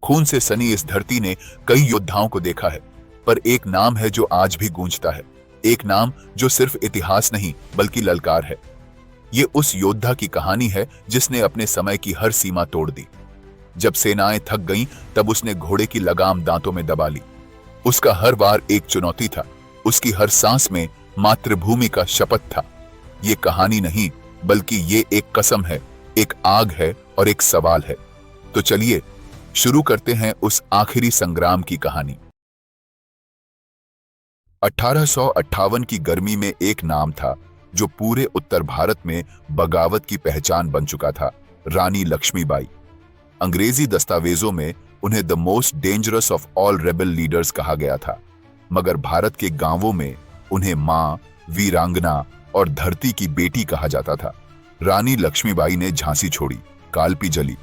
खून से सनी इस धरती ने कई योद्धाओं को देखा है, पर एक नाम है जो आज भी गूंजता है। एक नाम जो सिर्फ इतिहास नहीं बल्कि ललकार है। ये उस योद्धा की कहानी है जिसने अपने समय की हर सीमा तोड़ दी। जब सेनाएं थक गईं, तब उसने घोड़े की लगाम दांतों में दबा ली। उसका हर वार एक चुनौती था, उसकी हर सांस में मातृभूमि का शपथ था। ये कहानी नहीं बल्कि ये एक कसम है, एक आग है और एक सवाल है। तो चलिए शुरू करते हैं उस आखिरी संग्राम की कहानी। 1858 की गर्मी में एक नाम था जो पूरे उत्तर भारत में बगावत की पहचान बन चुका था, रानी लक्ष्मीबाई। अंग्रेजी दस्तावेजों में उन्हें the most dangerous of all rebel leaders कहा गया था, मगर भारत के गांवों में उन्हें मां, वीरांगना और धरती की बेटी कहा जाता था। रानी लक्ष्मीबाई ने झांसी छोड़ी, कालपी जली,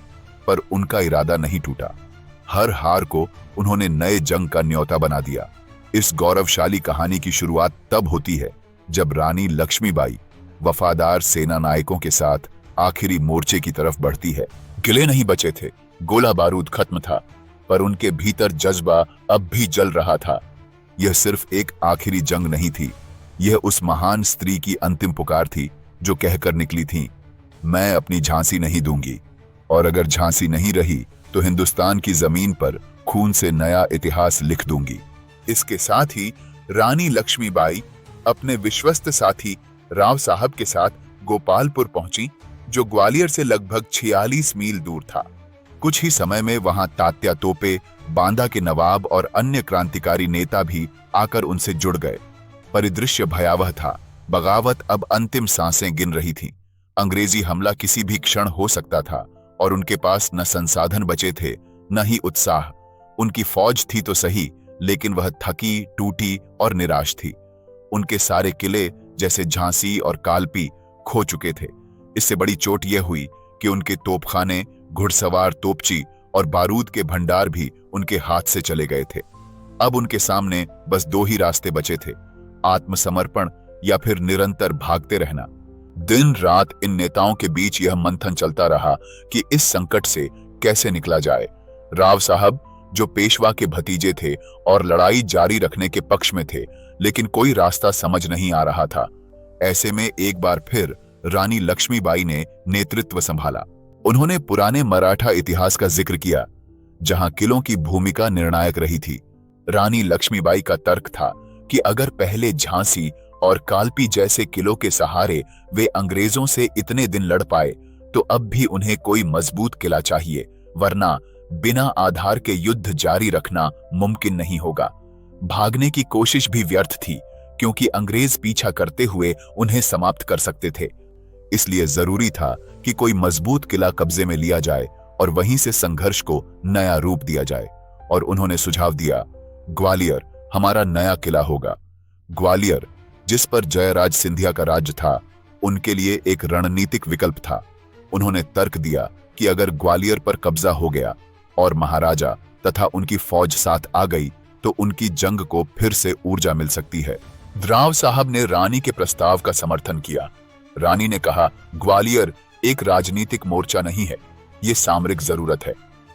पर उनका इरादा नहीं टूटा। हर हार को उन्होंने नए जंग का न्योता बना दिया। इस गौरवशाली कहानी की शुरुआत तब होती है जब रानी लक्ष्मीबाई वफादार सेना नायकों के साथ आखिरी मोर्चे की तरफ बढ़ती है। किले नहीं बचे थे, गोला बारूद खत्म था, पर उनके भीतर जज्बा अब भी जल रहा था। यह सिर्फ एक आखिरी जंग नहीं थी, यह उस महान स्त्री की अंतिम पुकार थी जो कहकर निकली थी, मैं अपनी झांसी नहीं दूंगी, और अगर झांसी नहीं रही तो हिंदुस्तान की जमीन पर खून से नया इतिहास लिख दूंगी। इसके साथ ही रानी लक्ष्मीबाई अपने विश्वस्त साथी राव साहब के साथ गोपालपुर पहुंची, जो ग्वालियर से लगभग 46 मील दूर था। कुछ ही समय में वहां तात्या तोपे, बांदा के नवाब और अन्य क्रांतिकारी नेता भी आकर उनसे जुड़ गए। परिदृश्य भयावह था, बगावत अब अंतिम सांसें गिन रही थी। अंग्रेजी हमला किसी भी क्षण हो सकता था और उनके पास न संसाधन बचे थे न ही उत्साह। उनकी फौज थी तो सही, लेकिन वह थकी, टूटी और निराश थी। उनके सारे किले जैसे झांसी और कालपी खो चुके थे। इससे बड़ी चोट यह हुई कि उनके तोपखाने, घुड़सवार तोपची और बारूद के भंडार भी उनके हाथ से चले गए थे। अब उनके सामने बस दो ही रास्ते बचे थे, आत्मसमर्पण या फिर निरंतर भागते रहना। दिन रात इन नेताओं के बीच यह मंथन चलता रहा कि इस संकट से कैसे निकला जाए। राव साहब, जो पेशवा के भतीजे थे और लड़ाई जारी रखने के पक्ष में थे, लेकिन कोई रास्ता समझ नहीं आ रहा था। ऐसे में एक बार फिर रानी लक्ष्मीबाई ने नेतृत्व संभाला। उन्होंने पुराने मराठा इतिहास का जिक्र किया, जहां किलों की भूमिका निर्णायक रही थी। रानी लक्ष्मीबाई का तर्क था कि अगर पहले झांसी और कालपी जैसे किलों के सहारे वे अंग्रेजों से इतने दिन लड़ पाए, तो अब भी उन्हें कोई मजबूत किला चाहिए, वरना बिना आधार के युद्ध जारी रखना मुमकिन नहीं होगा। भागने की कोशिश भी व्यर्थ थी, क्योंकि अंग्रेज पीछा करते हुए उन्हें समाप्त कर सकते थे। इसलिए जरूरी था कि कोई मजबूत किला कब्जे में लिया जाए और वहीं से संघर्ष को नया रूप दिया जाए। और उन्होंने सुझाव दिया, ग्वालियर हमारा नया किला होगा। ग्वालियर, जिस पर जयराज सिंधिया का राज्य था, उनके लिए एक रणनीतिक विकल्प था। उन्होंने तर्क दिया कि अगर ग्वालियर पर कब्जा हो गया और महाराजा तथा उनकी फौज साथ आ गई, तो उनकी जंग को फिर से ऊर्जा मिल सकती है। राव साहब ने रानी के प्रस्ताव का समर्थन किया। रानी ने कहा, ग्वालियर एक राजनीतिक मोर्चा नहीं है, ये सामरिक जरूरत है।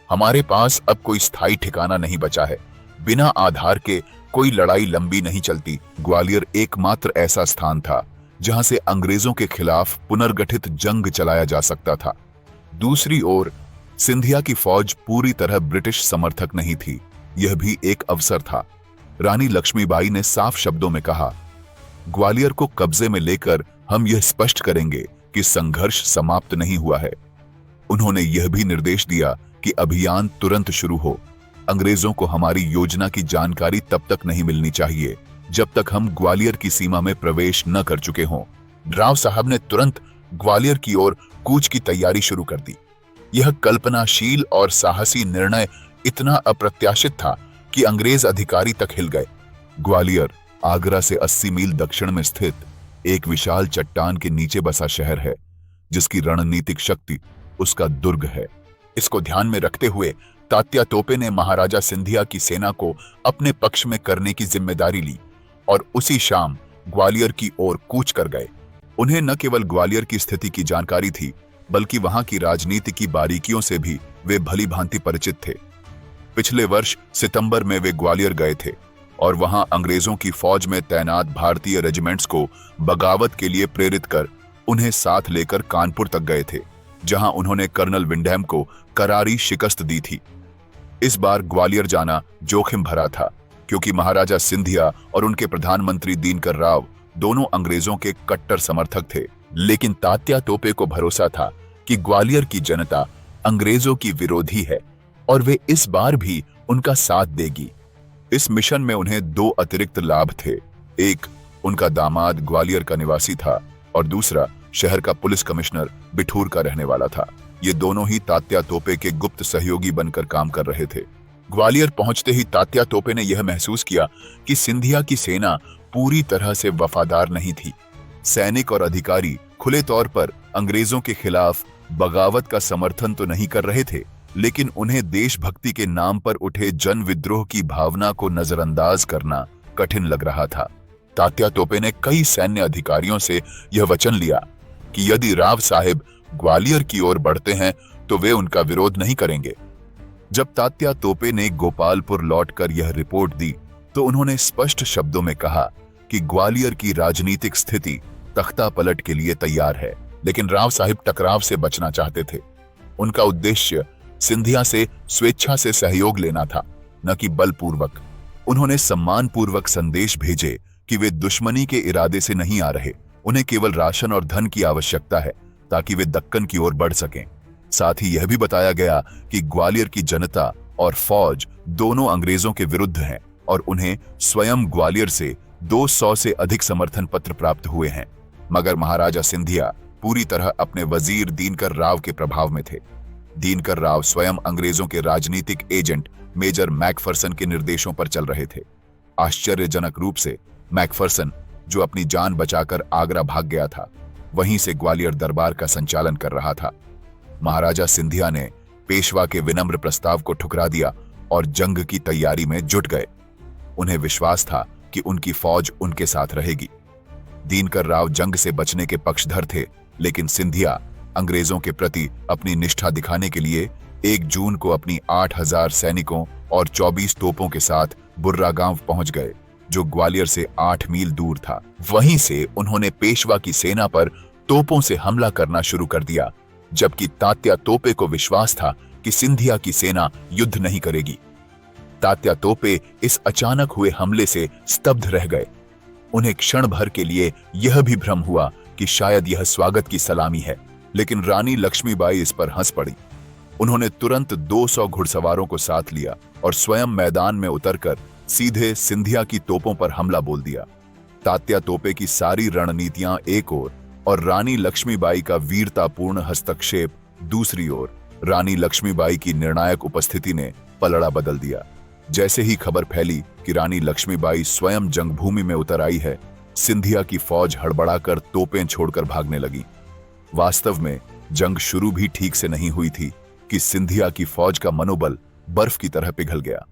हमारे पास अब कोई स्थायी ठिकाना नहीं बचा है। बिना आधार के कोई लड़ाई लंबी नहीं चलती। ग्वालियर एकमात्र ऐसा स्थान था जहां से अंग्रेजों के खिलाफ पुनर्गठित जंग चलाया जा सकता था। दूसरी ओर सिंधिया की फौज पूरी तरह ब्रिटिश समर्थक नहीं थी। यह भी एक अवसर था। रानी लक्ष्मीबाई ने साफ शब्दों में कहा, ग्वालियर को कब्जे में लेकर हम यह स्पष्ट करेंगे कि संघर्ष समाप्त नहीं हुआ है। उन्होंने यह भी निर्देश दिया कि अभियान तुरंत शुरू हो। अंग्रेजों को हमारी योजना की जानकारी तब तक नहीं मिलनी चाहिए जब तक हम ग्वालियर की सीमा में प्रवेश न कर चुके हों। राव साहब ने तुरंत ग्वालियर की ओर कूच की तैयारी शुरू कर दी। यह कल्पनाशील और साहसी निर्णय इतना अप्रत्याशित था कि अंग्रेज अधिकारी तक हिल गए। ग्वालियर आगरा से 80 मील दक्षिण में स्थित एक विशाल चट्टान के नीचे बसा शहर है, जिसकी रणनीतिक शक्ति उसका दुर्ग है। इसको ध्यान में रखते हुए तात्या तोपे ने महाराजा सिंधिया की सेना को अपने पक्ष में करने की जिम्मेदारी ली और उसी शाम ग्वालियर की ओर कूच कर गए। उन्हें न केवल ग्वालियर की स्थिति की जानकारी थी, बल्कि वहां की राजनीति की बारीकियों से भी वे भली भांति परिचित थे। पिछले वर्ष सितंबर में वे ग्वालियर गए थे और वहां अंग्रेजों की फौज में तैनात भारतीय रेजिमेंट्स को बगावत के लिए प्रेरित कर उन्हें साथ लेकर कानपुर तक गए थे, जहां उन्होंने कर्नल विंडहैम को करारी शिकस्त दी थी। इस बार ग्वालियर जाना जोखिम भरा था, क्योंकि महाराजा सिंधिया और उनके प्रधानमंत्री दीनकर राव दोनों अंग्रेजों के कट्टर समर्थक थे। लेकिन तात्या तोपे को भरोसा था कि ग्वालियर की जनता अंग्रेजों की विरोधी है और वे इस बार भी उनका साथ देगी। इस मिशन में उन्हें दो अतिरिक्त लाभ थे। एक, उनका दामाद ग्वालियर का निवासी था और दूसरा, शहर का पुलिस कमिश्नर बिठूर का रहने वाला था। ये दोनों ही तात्या तोपे के गुप्त सहयोगी बनकर काम कर रहे थे। ग्वालियर पहुंचते ही तात्या तोपे ने यह महसूस किया कि सिंधिया की सेना पूरी तरह से वफादार नहीं थी। सैनिक और अधिकारी खुले तौर पर अंग्रेजों के खिलाफ बगावत का समर्थन तो नहीं कर रहे थे, लेकिन उन्हें देशभक्ति के नाम पर उठे जन विद्रोह की भावना को नजरअंदाज करना कठिन लग रहा था। तात्या तोपे ने कई सैन्य अधिकारियों से यह वचन लिया कि यदि राव साहिब ग्वालियर की ओर बढ़ते हैं तो वे उनका विरोध नहीं करेंगे। जब तात्या तोपे ने गोपालपुर लौटकर यह रिपोर्ट दी तो उन्होंने स्पष्ट शब्दों में कहा कि ग्वालियर की राजनीतिक स्थिति तख्ता पलट के लिए तैयार है, लेकिन राव साहिब टकराव से बचना चाहते थे। उनका उद्देश्य सिंधिया से स्वेच्छा से सहयोग लेना था, न कि बलपूर्वक। उन्होंने सम्मानपूर्वक संदेश भेजे कि वे दुश्मनी के इरादे से नहीं आ रहे, उन्हें केवल राशन और धन की आवश्यकता है ताकि वे दक्कन की ओर बढ़ सकें। साथ ही यह भी बताया गया कि ग्वालियर की जनता और फौज दोनों अंग्रेजों के विरुद्ध हैं और उन्हें स्वयं ग्वालियर से 200 से अधिक समर्थन पत्र प्राप्त हुए हैं। मगर महाराजा सिंधिया पूरी तरह अपने वजीर दीनकर राव के प्रभाव में थे। दीनकर राव स्वयं अंग्रेजों के राजनीतिक एजेंट मेजर मैकफरसन के निर्देशों पर चल रहे थे। आश्चर्यजनक रूप से मैकफरसन, जो अपनी जान बचाकर आगरा भाग गया था, वहीं से ग्वालियर दरबार का संचालन कर रहा था। महाराजा सिंधिया ने पेशवा के विनम्र प्रस्ताव को ठुकरा दिया और जंग की तैयारी में जुट गए। उन्हें विश्वास था कि उनकी फौज उनके साथ रहेगी। दीनकर राव जंग से बचने के पक्षधर थे, लेकिन सिंधिया अंग्रेजों के प्रति अपनी निष्ठा दिखाने के लिए 1 जून को अपनी 8000 सैनिकों और 24 तोपों के साथ बुर्रा गांव पहुंच गए, जो ग्वालियर से 8 मील दूर था। वहीं से उन्होंने पेशवा की सेना पर तोपों से हमला करना शुरू कर दिया, जबकि तात्या तोपे को विश्वास था कि सिंधिया की सेना युद्ध नहीं करेगी। तात्या तोपे इस अचानक हुए हमले से स्तब्ध रह गए। उन्हें क्षण भर के लिए यह भी भ्रम हुआ कि शायद यह स्वागत की सलामी है, लेकिन रानी लक्ष्मीबाई इस पर हंस पड़ी। उन्होंने तुरंत 200 घुड़सवारों को साथ लिया और स्वयं मैदान में उतरकर सीधे सिंधिया की तोपों पर हमला बोल दिया। तात्या तोपे की सारी रणनीतियां एक ओर और रानी लक्ष्मीबाई का वीरतापूर्ण हस्तक्षेप दूसरी ओर, रानी लक्ष्मीबाई की निर्णायक उपस्थिति ने पलड़ा बदल दिया। जैसे ही खबर फैली कि रानी लक्ष्मीबाई स्वयं जंगभूमि में उतर आई है, सिंधिया की फौज हड़बड़ाकर तोपें छोड़कर भागने लगी। वास्तव में जंग शुरू भी ठीक से नहीं हुई थी कि सिंधिया की फौज का मनोबल बर्फ की तरह पिघल गया।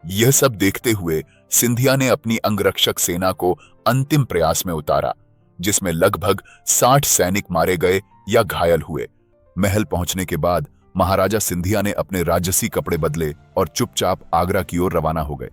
यह सब देखते हुए सिंधिया ने अपनी अंगरक्षक सेना को अंतिम प्रयास में उतारा, जिसमें लगभग 60 सैनिक मारे गए या घायल हुए। महल पहुंचने के बाद महाराजा सिंधिया ने अपने राजसी कपड़े बदले और चुपचाप आगरा की ओर रवाना हो गए।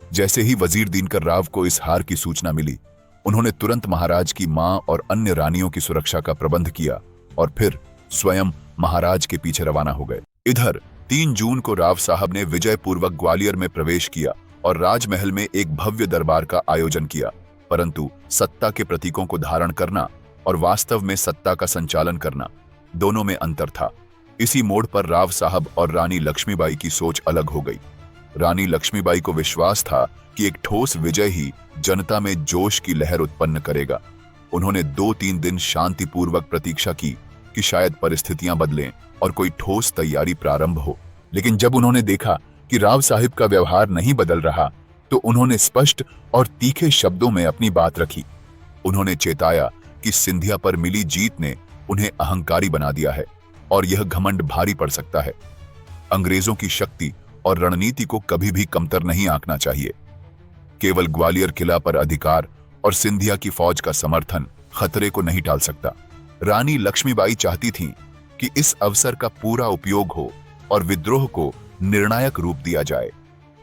जैसे ही वजीर दीनकर राव को इस हार की सूचना मिली, उन्होंने तुरंत महाराज की मां और अन्य रानियों की सुरक्षा का प्रबंध किया और फिर स्वयं महाराज के पीछे रवाना हो गए। इधर 3 जून को राव साहब ने विजयपूर्वक ग्वालियर में प्रवेश किया और राजमहल में एक भव्य दरबार का आयोजन किया। परंतु सत्ता के प्रतीकों को धारण करना और वास्तव में सत्ता का संचालन करना, दोनों में अंतर था। इसी मोड़ पर राव साहब और रानी लक्ष्मीबाई की सोच अलग हो गई। रानी लक्ष्मीबाई को विश्वास था कि एक ठोस विजय ही जनता में जोश की लहर उत्पन्न करेगा। उन्होंने 2-3 दिन शांतिपूर्वक प्रतीक्षा की कि शायद परिस्थितियां बदलें और कोई ठोस तैयारी प्रारंभ हो। लेकिन जब उन्होंने देखा कि राव साहिब का व्यवहार नहीं बदल रहा, तो उन्होंने स्पष्ट और तीखे शब्दों में अपनी बात रखी। उन्होंने चेताया कि सिंधिया पर मिली जीत ने उन्हें अहंकारी बना दिया है और यह घमंड भारी पड़ सकता है। अंग्रेजों की शक्ति और रणनीति को कभी भी कमतर नहीं आंकना चाहिए। केवल ग्वालियर किला पर अधिकार और सिंधिया की फौज का समर्थन खतरे को नहीं टाल सकता। रानी लक्ष्मीबाई चाहती थीं कि इस अवसर का पूरा उपयोग हो और विद्रोह को निर्णायक रूप दिया जाए।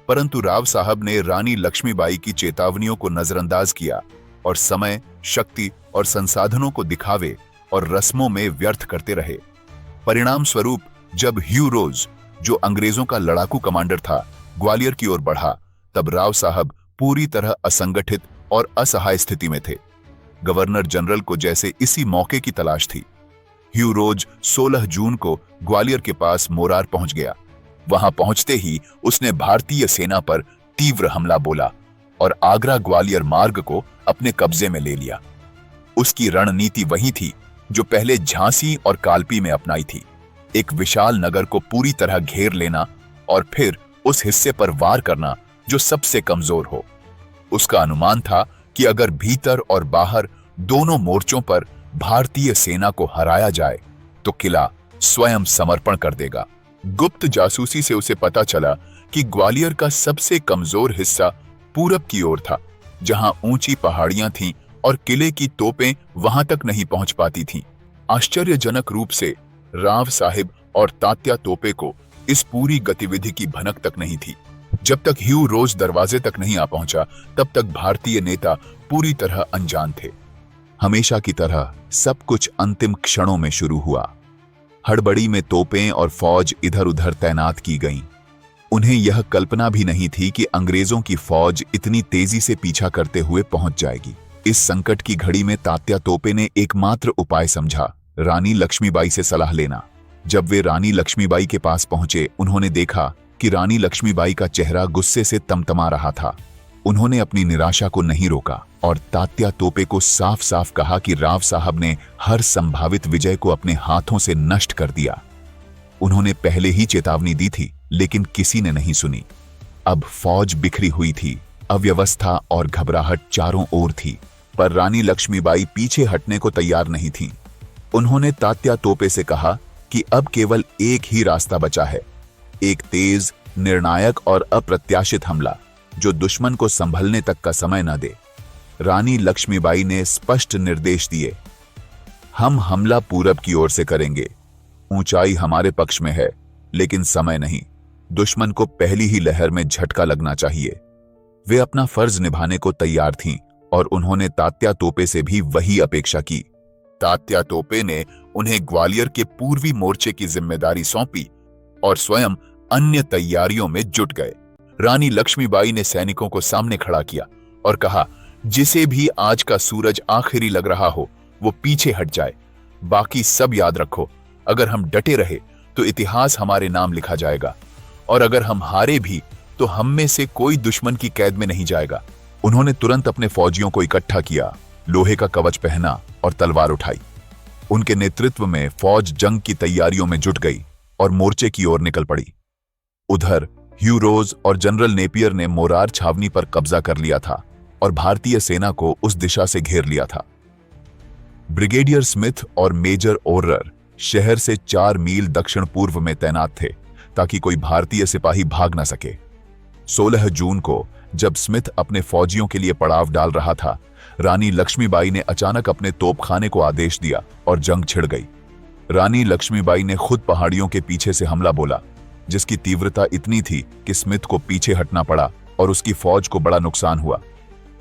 परंतु राव साहब ने रानी लक्ष्मीबाई की चेतावनियों को नजरअंदाज किया और समय, शक्ति और संसाधनों को दिखावे और रस्मों में व्यर्थ करते रहे। परिणाम स्वरूप जब ह्यू रोज, जो अंग्रेजों का लड़ाकू कमांडर था, ग्वालियर की ओर बढ़ा, तब राव साहब पूरी तरह असंगठित और असहाय स्थिति में थे। गवर्नर जनरल को जैसे इसी मौके की तलाश थी। ह्यू रोज 16 जून को ग्वालियर के पास मोरार पहुंच गया। वहां पहुंचते ही उसने भारतीय सेना पर तीव्र हमला बोला और आगरा ग्वालियर मार्ग को अपने कब्जे में ले लिया। उसकी रणनीति वही थी जो पहले झांसी और कालपी में अपनाई थी, एक विशाल नगर को पूरी तरह घेर लेना और फिर उस हिस्से पर वार करना जो सबसे कमजोर हो। उसका अनुमान था कि अगर भीतर और बाहर दोनों मोर्चों पर भारतीय सेना को हराया जाए तो किला स्वयं समर्पण कर देगा। गुप्त जासूसी से उसे पता चला कि ग्वालियर का सबसे कमजोर हिस्सा पूरब की ओर था, जहां ऊंची पहाड़ियां थीं और किले की तोपें वहां तक नहीं पहुंच पाती थीं। आश्चर्यजनक रूप से राव साहिब और तात्या तोपे को इस पूरी गतिविधि की भनक तक नहीं थी। जब तक ह्यू रोज दरवाजे तक नहीं आ पहुंचा, तब तक भारतीय नेता पूरी तरह अनजान थे। हमेशा की तरह सब कुछ अंतिम क्षणों में शुरू हुआ। हड़बड़ी में तोपें और फौज इधर उधर तैनात की गईं। उन्हें यह कल्पना भी नहीं थी कि अंग्रेजों की फौज इतनी तेजी से पीछा करते हुए पहुंच जाएगी। इस संकट की घड़ी में तात्या तोपे ने एकमात्र उपाय समझा, रानी लक्ष्मीबाई से सलाह लेना। जब वे रानी लक्ष्मीबाई के पास पहुंचे, उन्होंने देखा कि रानी लक्ष्मीबाई का चेहरा गुस्से से तमतमा रहा था। उन्होंने अपनी निराशा को नहीं रोका और तात्या तोपे को साफ साफ कहा कि राव साहब ने हर संभावित विजय को अपने हाथों से नष्ट कर दिया। उन्होंने पहले ही चेतावनी दी थी, लेकिन किसी ने नहीं सुनी। अब फौज बिखरी हुई थी, अव्यवस्था और घबराहट चारों ओर थी, पर रानी लक्ष्मीबाई पीछे हटने को तैयार नहीं थी। उन्होंने तात्या तोपे से कहा कि अब केवल एक ही रास्ता बचा है, एक तेज, निर्णायक और अप्रत्याशित हमला जो दुश्मन को संभलने तक का समय न दे। रानी लक्ष्मीबाई ने स्पष्ट निर्देश दिए, हम हमला पूरब की ओर से करेंगे। ऊंचाई हमारे पक्ष में है, लेकिन समय नहीं। दुश्मन को पहली ही लहर में झटका लगना चाहिए। वे अपना फर्ज निभाने को तैयार थीं और उन्होंने तात्या तोपे से भी वही अपेक्षा की। तात्या तोपे ने उन्हें ग्वालियर के पूर्वी मोर्चे की जिम्मेदारी सौंपी और स्वयं अन्य तैयारियों में जुट गए। रानी लक्ष्मीबाई ने सैनिकों को सामने खड़ा किया और कहा, जिसे भी आज का सूरज आखिरी लग रहा हो वो पीछे हट जाए। बाकी सब याद रखो, अगर हम डटे रहे तो इतिहास हमारे नाम लिखा जाएगा, और अगर हम हारे भी तो हम में से कोई दुश्मन की कैद में नहीं जाएगा। उन्होंने तुरंत अपने फौजियों को इकट्ठा किया, लोहे का कवच पहना और तलवार उठाई। उनके नेतृत्व में फौज जंग की तैयारियों में जुट गई और मोर्चे की ओर निकल पड़ी। उधर ह्यू रोज और जनरल नेपियर ने मोरार छावनी पर कब्जा कर लिया था और भारतीय सेना को उस दिशा से घेर लिया था। ब्रिगेडियर स्मिथ और मेजर ओर्रर शहर से 4 मील दक्षिण पूर्व में तैनात थे ताकि कोई भारतीय सिपाही भाग न सके। 16 जून को जब स्मिथ अपने फौजियों के लिए पड़ाव डाल रहा था, रानी लक्ष्मीबाई ने अचानक अपने तोपखाने को आदेश दिया और जंग छिड़ गई। रानी लक्ष्मीबाई ने खुद पहाड़ियों के पीछे से हमला बोला, जिसकी तीव्रता इतनी थी कि स्मिथ को पीछे हटना पड़ा और उसकी फौज को बड़ा नुकसान हुआ।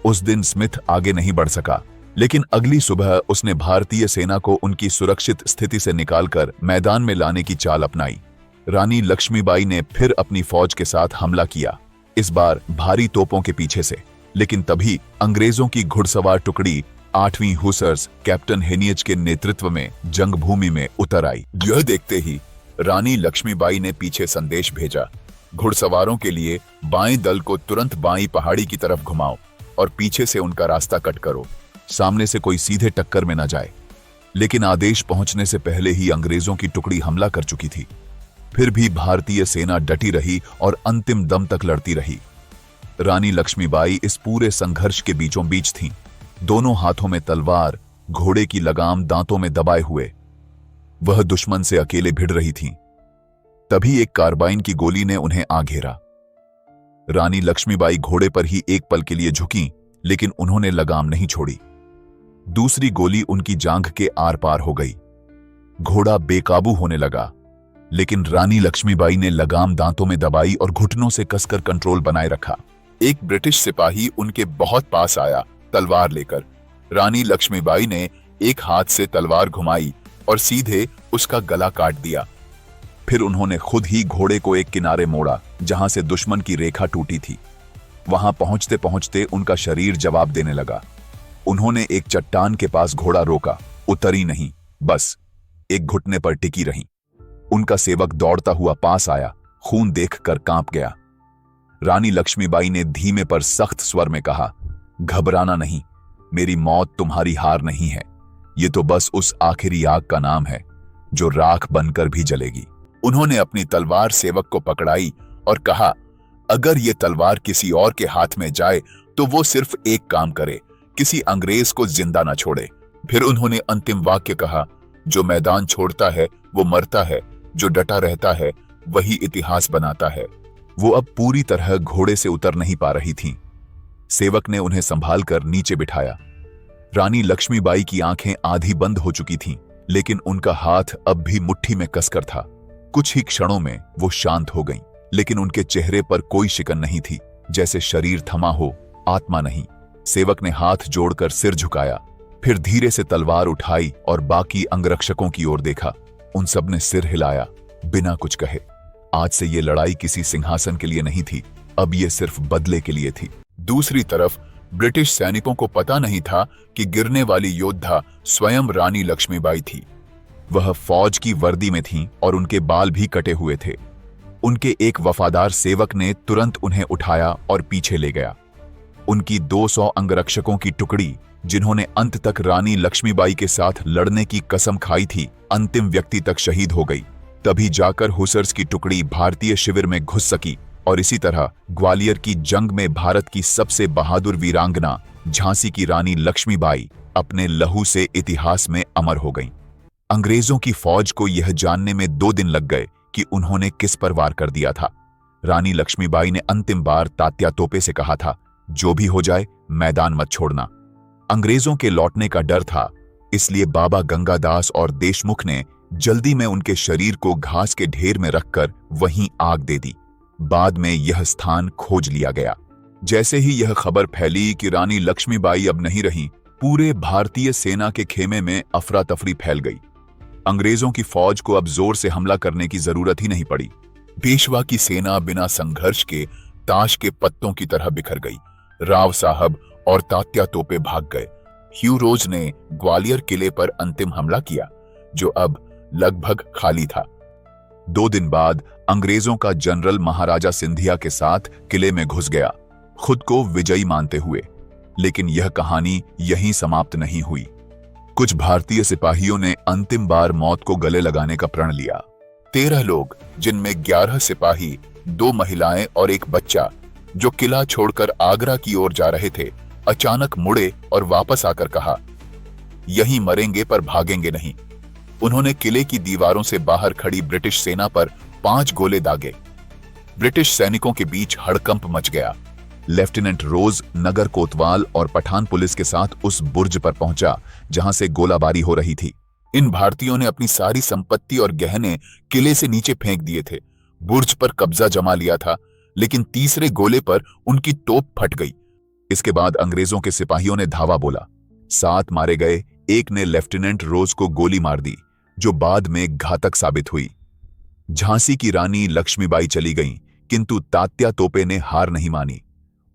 उस दिन स्मिथ आगे नहीं बढ़ सका, लेकिन अगली सुबह उसने भारतीय सेना को उनकी सुरक्षित स्थिति से निकालकर मैदान में लाने की चाल अपनाई। रानी लक्ष्मीबाई ने फिर अपनी फौज के साथ हमला किया, इस बार भारी तोपों के पीछे से। लेकिन तभी अंग्रेजों की घुड़सवार टुकड़ी 8वीं हुसर्स कैप्टन हेनियज के नेतृत्व में जंग भूमि में उतर आई। यह देखते ही रानी लक्ष्मीबाई ने पीछे संदेश भेजा, घुड़सवारों के लिए बाएं दल को तुरंत बाईं पहाड़ी की तरफ घुमाओ और पीछे से उनका रास्ता कट करो, सामने से कोई सीधे टक्कर में न जाए। लेकिन आदेश पहुंचने से पहले ही अंग्रेजों की टुकड़ी हमला कर चुकी थी। फिर भी भारतीय सेना डटी रही और अंतिम दम तक लड़ती रही। रानी लक्ष्मीबाई इस पूरे संघर्ष के बीचों बीच थीं, दोनों हाथों में तलवार, घोड़े की लगाम दांतों में दबाए हुए। वह दुश्मन से अकेले भिड़ रही थीं। तभी एक कार्बाइन की गोली ने उन्हें आ घेरा। रानी लक्ष्मीबाई घोड़े पर ही एक पल के लिए झुकीं, लेकिन उन्होंने लगाम नहीं छोड़ी। दूसरी गोली उनकी जांघ के आर पार हो गई। घोड़ा बेकाबू होने लगा। लेकिन रानी लक्ष्मीबाई ने लगाम दांतों में दबाई और घुटनों से कसकर कंट्रोल बनाए रखा। एक ब्रिटिश सिपाही उनके बहुत पास आया, तलवार लेकर। रानी लक्ष्मीबाई ने एक हाथ से तलवार घुमाई और सीधे उसका गला काट दिया। फिर उन्होंने खुद ही घोड़े को एक किनारे मोड़ा जहां से दुश्मन की रेखा टूटी थी। वहां पहुंचते पहुंचते उनका शरीर जवाब देने लगा। उन्होंने एक चट्टान के पास घोड़ा रोका, उतरी नहीं, बस एक घुटने पर टिकी रहीं। उनका सेवक दौड़ता हुआ पास आया, खून देखकर कांप गया। रानी लक्ष्मीबाई ने धीमे पर सख्त स्वर में कहा, घबराना नहीं, मेरी मौत तुम्हारी हार नहीं है। ये तो बस उस आखिरी आग का नाम है जो राख बनकर भी जलेगी। उन्होंने अपनी तलवार सेवक को पकड़ाई और कहा, अगर ये तलवार किसी और के हाथ में जाए तो वो सिर्फ एक काम करे, किसी अंग्रेज को जिंदा ना छोड़े। फिर उन्होंने अंतिम वाक्य कहा, जो मैदान छोड़ता है वो मरता है, जो डटा रहता है वही इतिहास बनाता है। वो अब पूरी तरह घोड़े से उतर नहीं पा रही थीं। सेवक ने उन्हें संभाल कर नीचे बिठाया। रानी लक्ष्मीबाई की आंखें आधी बंद हो चुकी थीं, लेकिन उनका हाथ अब भी मुट्ठी में कसकर था। कुछ ही क्षणों में वो शांत हो गईं, लेकिन उनके चेहरे पर कोई शिकन नहीं थी, जैसे शरीर थमा हो, आत्मा नहीं। सेवक ने हाथ जोड़कर सिर झुकाया, फिर धीरे से तलवार उठाई और बाकी अंगरक्षकों की ओर देखा। उन सब ने सिर हिलाया, बिना कुछ कहे। आज से ये लड़ाई किसी सिंहासन के लिए नहीं थी, अब ये सिर्फ बदले के लिए थी। दूसरी तरफ ब्रिटिश सैनिकों को पता नहीं था कि गिरने वाली योद्धा स्वयं रानी लक्ष्मीबाई थी। वह फौज की वर्दी में थीं और उनके बाल भी कटे हुए थे। उनके एक वफादार सेवक ने तुरंत उन्हें उठाया और पीछे ले गया। उनकी 200 अंगरक्षकों की टुकड़ी, जिन्होंने अंत तक रानी लक्ष्मीबाई के साथ लड़ने की कसम खाई थी, अंतिम व्यक्ति तक शहीद हो गई। तभी जाकर हुसर्स की टुकड़ी भारतीय शिविर में घुस सकी और इसी तरह ग्वालियर की जंग में भारत की सबसे बहादुर वीरांगना झांसी की रानी लक्ष्मीबाई अपने लहू से इतिहास में अमर हो गईं। अंग्रेजों की फौज को यह जानने में 2 दिन लग गए कि उन्होंने किस पर वार कर दिया था। रानी लक्ष्मीबाई ने अंतिम बार तात्या तोपे से कहा था, जो भी हो जाए मैदान मत छोड़ना। अंग्रेजों के लौटने का डर था, इसलिए बाबा गंगादास और देशमुख ने जल्दी में उनके शरीर को घास के ढेर में रखकर वहीं आग दे दी। बाद में यह स्थान खोज लिया गया। जैसे ही यह खबर फैली कि रानी लक्ष्मीबाई अब नहीं रहीं, पूरे भारतीय सेना के खेमे में अफरा तफरी फैल गई। अंग्रेजों की फौज को अब जोर से हमला करने की जरूरत ही नहीं पड़ी। पेशवा की सेना बिना संघर्ष के ताश के पत्तों की तरह बिखर गई। राव साहब और तात्या तोपे भाग गए। ह्यू रोज ने ग्वालियर किले पर अंतिम हमला किया, जो अब लगभग खाली था। 2 दिन बाद अंग्रेजों का जनरल महाराजा सिंधिया के साथ किले में घुस गया, खुद को विजयी मानते हुए। लेकिन यह कहानी यहीं समाप्त नहीं हुई। कुछ भारतीय सिपाहियों ने अंतिम बार मौत को गले लगाने का प्रण लिया। 13 लोग, जिनमें 11 सिपाही, 2 महिलाएं और एक बच्चा, जो किला छोड़कर आगरा की ओर जा रहे थे, अचानक मुड़े और वापस आकर कहा, यहीं मरेंगे पर भागेंगे नहीं। उन्होंने किले की दीवारों से बाहर खड़ी ब्रिटिश सेना पर 5 गोले दागे। ब्रिटिश सैनिकों के बीच हड़कंप मच गया। लेफ्टिनेंट रोज नगर कोतवाल और पठान पुलिस के साथ उस बुर्ज पर पहुंचा जहां से गोलाबारी हो रही थी। इन भारतीयों ने अपनी सारी संपत्ति और गहने किले से नीचे फेंक दिए थे। बुर्ज पर कब्जा जमा लिया था, लेकिन तीसरे गोले पर उनकी तोप फट गई। इसके बाद अंग्रेजों के सिपाहियों ने धावा बोला। 7 मारे गए, एक ने लेफ्टिनेंट रोज को गोली मार दी, जो बाद में घातक साबित हुई। झांसी की रानी लक्ष्मीबाई चली गईं, किंतु तात्या तोपे ने हार नहीं मानी।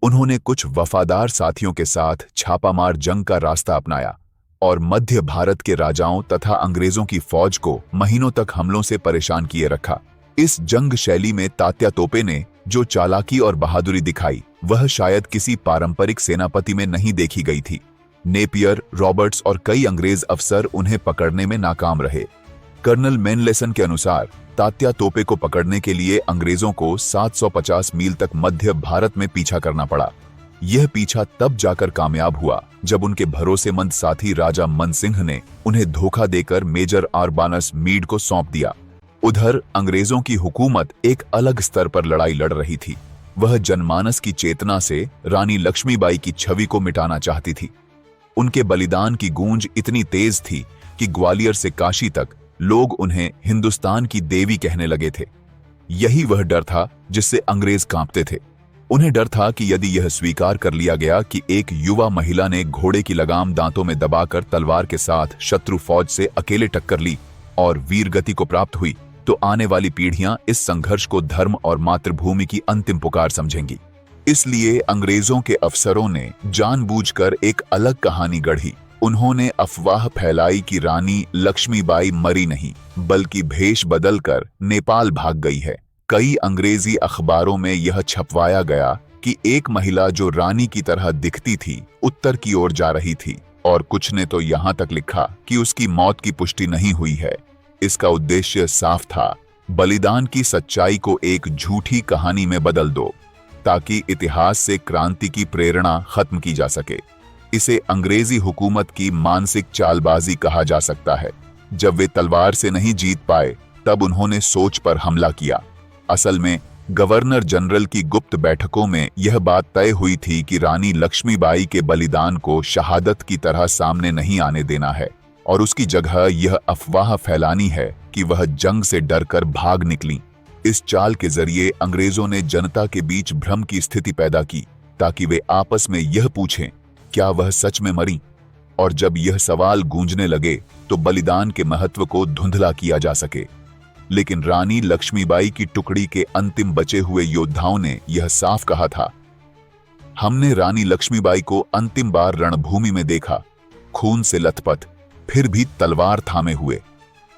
उन्होंने कुछ वफादार साथियों के साथ छापामार जंग का रास्ता अपनाया और मध्य भारत के राजाओं तथा अंग्रेजों की फौज को महीनों तक हमलों से परेशान किए रखा। इस जंग शैली में तात्या तोपे ने जो चालाकी और बहादुरी दिखाई, वह शायद किसी पारंपरिक सेनापति में नहीं देखी गई थी। नेपियर, रॉबर्ट्स और कई अंग्रेज अफसर उन्हें पकड़ने में नाकाम रहे। कर्नल मेनलेसन के अनुसार तात्या तोपे को पकड़ने के लिए अंग्रेजों को 750 मील तक मध्य भारत में पीछा करना पड़ा। यह पीछा तब जाकर कामयाब हुआ जब उनके भरोसेमंद साथी राजा मन सिंह ने उन्हें धोखा देकर मेजर आरबानस मीड को सौंप दिया। उधर अंग्रेजों की हुकूमत एक अलग स्तर पर लड़ाई लड़ रही थी। वह जनमानस की चेतना से रानी लक्ष्मीबाई की छवि को मिटाना चाहती थी। उनके बलिदान की गूंज इतनी तेज थी कि ग्वालियर से काशी तक लोग उन्हें हिंदुस्तान की देवी कहने लगे थे। यही वह डर था जिससे अंग्रेज कांपते थे। उन्हें डर था कि यदि यह स्वीकार कर लिया गया कि एक युवा महिला ने घोड़े की लगाम दांतों में दबाकर तलवार के साथ शत्रु फौज से अकेले टक्कर ली और वीरगति को प्राप्त हुई, तो आने वाली पीढ़ियां इस संघर्ष को धर्म और मातृभूमि की अंतिम पुकार समझेंगी। इसलिए अंग्रेजों के अफसरों ने जानबूझकर एक अलग कहानी गढ़ी। उन्होंने अफवाह फैलाई कि रानी लक्ष्मीबाई मरी नहीं, बल्कि भेष बदलकर नेपाल भाग गई है। कई अंग्रेजी अखबारों में यह छपवाया गया कि एक महिला जो रानी की तरह दिखती थी उत्तर की ओर जा रही थी, और कुछ ने तो यहां तक लिखा कि उसकी मौत की पुष्टि नहीं हुई है। इसका उद्देश्य साफ था, बलिदान की सच्चाई को एक झूठी कहानी में बदल दो, ताकि इतिहास से क्रांति की प्रेरणा खत्म की जा सके। इसे अंग्रेजी हुकूमत की मानसिक चालबाजी कहा जा सकता है। जब वे तलवार से नहीं जीत पाए, तब उन्होंने सोच पर हमला किया। असल में गवर्नर जनरल की गुप्त बैठकों में यह बात तय हुई थी कि रानी लक्ष्मीबाई के बलिदान को शहादत की तरह सामने नहीं आने देना है, और उसकी जगह यह अफवाह फैलानी है कि वह जंग से डरकर भाग निकली। इस चाल के जरिए अंग्रेजों ने जनता के बीच भ्रम की स्थिति पैदा की, ताकि वे आपस में यह पूछें, क्या वह सच में मरी? और जब यह सवाल गूंजने लगे तो बलिदान के महत्व को धुंधला किया जा सके। लेकिन रानी लक्ष्मीबाई की टुकड़ी के अंतिम बचे हुए योद्धाओं ने यह साफ कहा था, हमने रानी लक्ष्मीबाई को अंतिम बार रणभूमि में देखा, खून से लथपथ, फिर भी तलवार थामे हुए।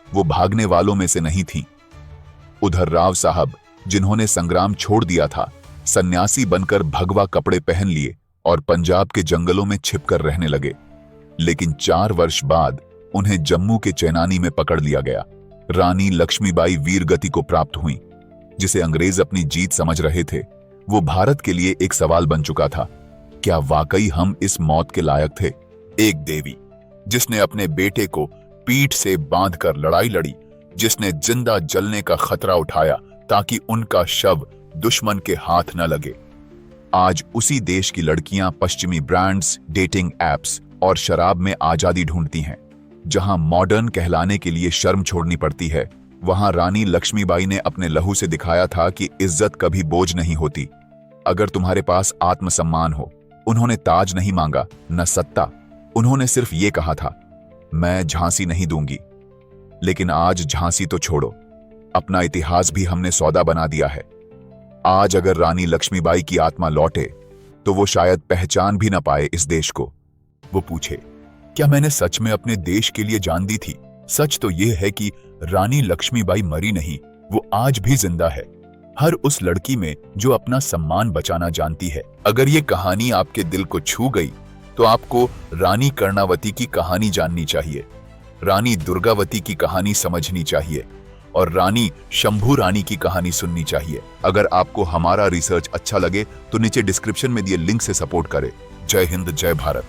वो भागने वालों में से नहीं थी। उधर राव साहब, जिन्होंने संग्राम छोड़ दिया था, सन्यासी बनकर भगवा कपड़े पहन लिए और पंजाब के जंगलों में छिपकर रहने लगे। लेकिन 4 वर्ष बाद उन्हें जम्मू के चैनानी में पकड़ लिया गया। रानी लक्ष्मीबाई वीरगति को प्राप्त हुई, जिसे अंग्रेज अपनी जीत समझ रहे थे। वो भारत के लिए एक सवाल बन चुका था, क्या वाकई हम इस मौत के लायक थे? एक देवी जिसने अपने बेटे को पीठ से बांधकर लड़ाई लड़ी, जिसने जिंदा जलने का खतरा उठाया ताकि उनका शव दुश्मन के हाथ न लगे। आज उसी देश की लड़कियां पश्चिमी ब्रांड्स, डेटिंग एप्स और शराब में आजादी ढूंढती हैं। जहां मॉडर्न कहलाने के लिए शर्म छोड़नी पड़ती है, वहां रानी लक्ष्मीबाई ने अपने लहू से दिखाया था कि इज्जत कभी बोझ नहीं होती। अगर तुम्हारे पास आत्मसम्मान हो। उन्होंने ताज नहीं मांगा, न सत्ता। उन्होंने सिर्फ ये कहा था, मैं झांसी नहीं दूंगी। लेकिन आज झांसी तो छोड़ो, अपना इतिहास भी हमने सौदा बना दिया है। आज अगर रानी लक्ष्मीबाई की आत्मा लौटे तो वो शायद पहचान भी न पाए इस देश को। वो पूछे, क्या मैंने सच में अपने देश के लिए जान दी थी? सच तो यह है कि रानी लक्ष्मीबाई मरी नहीं, वो आज भी जिंदा है, हर उस लड़की में जो अपना सम्मान बचाना जानती है। अगर ये कहानी आपके दिल को छू गई तो आपको रानी कर्णावती की कहानी जाननी चाहिए, रानी दुर्गावती की कहानी समझनी चाहिए और रानी शंभू रानी की कहानी सुननी चाहिए। अगर आपको हमारा रिसर्च अच्छा लगे तो नीचे डिस्क्रिप्शन में दिए लिंक से सपोर्ट करें। जय हिंद, जय भारत।